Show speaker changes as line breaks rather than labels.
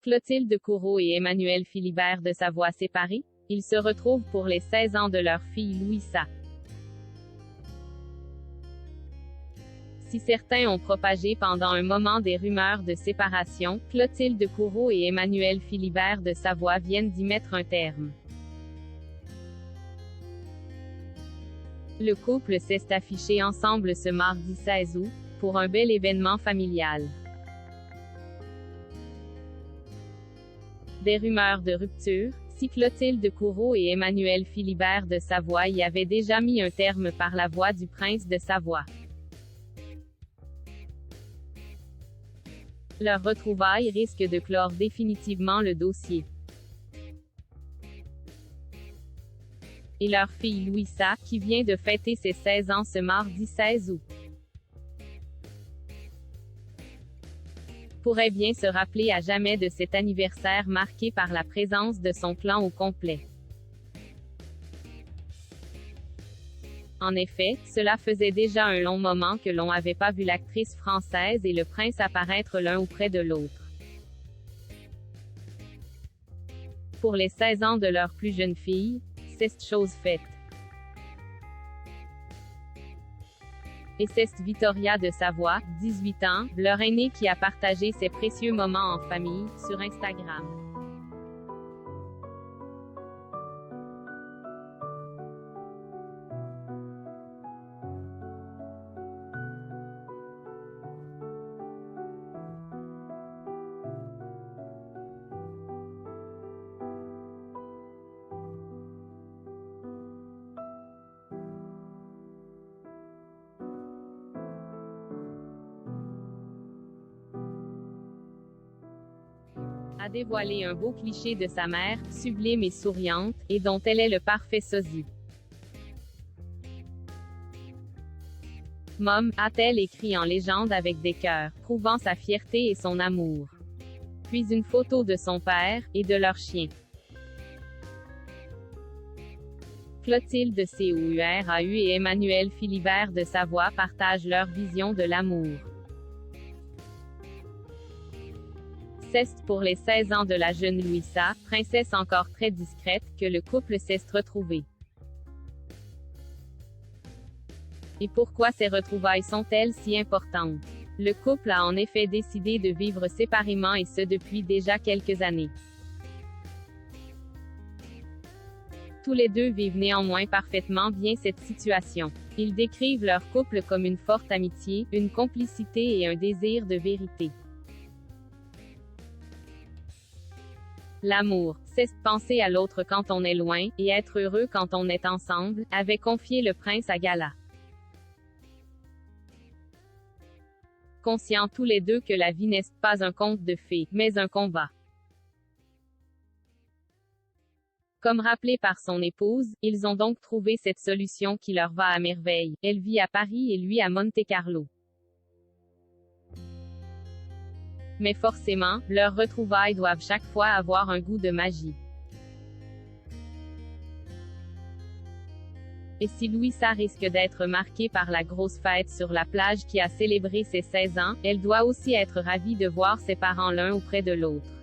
Clotilde Courreau et Emmanuel Philibert de Savoie séparés, ils se retrouvent pour les 16 ans de leur fille Louisa. Si certains ont propagé pendant un moment des rumeurs de séparation, Clotilde Courreau et Emmanuel Philibert de Savoie viennent d'y mettre un terme. Le couple s'est affiché ensemble ce mardi 16 août, pour un bel événement familial. Des rumeurs de rupture, si Clotilde Courreau et Emmanuel Philibert de Savoie y avaient déjà mis un terme par la voix du prince de Savoie. Leur retrouvaille risque de clore définitivement le dossier. Et leur fille Louisa, qui vient de fêter ses 16 ans ce mardi 16 août, pourrait bien se rappeler à jamais de cet anniversaire marqué par la présence de son clan au complet. En effet, cela faisait déjà un long moment que l'on n'avait pas vu l'actrice française et le prince apparaître l'un auprès de l'autre. Pour les 16 ans de leur plus jeune fille, c'est chose faite. Et c'est Victoria de Savoie, 18 ans, leur aînée qui a partagé ses précieux moments en famille, sur Instagram. A dévoilé un beau cliché de sa mère, sublime et souriante, et dont elle est le parfait sosie. Mom, a-t-elle écrit en légende avec des cœurs, prouvant sa fierté et son amour. Puis une photo de son père, et de leur chien. Clotilde Courreau et Emmanuel Philibert de Savoie partagent leur vision de l'amour. C'est pour les 16 ans de la jeune Louisa, princesse encore très discrète, que le couple s'est retrouvé. Et pourquoi ces retrouvailles sont-elles si importantes? Le couple a en effet décidé de vivre séparément et ce depuis déjà quelques années. Tous les deux vivent néanmoins parfaitement bien cette situation. Ils décrivent leur couple comme une forte amitié, une complicité et un désir de vérité. L'amour, c'est penser à l'autre quand on est loin, et être heureux quand on est ensemble, avait confié le prince à Gala. Conscients tous les deux que la vie n'est pas un conte de fées, mais un combat. Comme rappelé par son épouse, ils ont donc trouvé cette solution qui leur va à merveille. Elle vit à Paris et lui à Monte-Carlo. Mais forcément, leurs retrouvailles doivent chaque fois avoir un goût de magie. Et si Louisa risque d'être marquée par la grosse fête sur la plage qui a célébré ses 16 ans, elle doit aussi être ravie de voir ses parents l'un auprès de l'autre.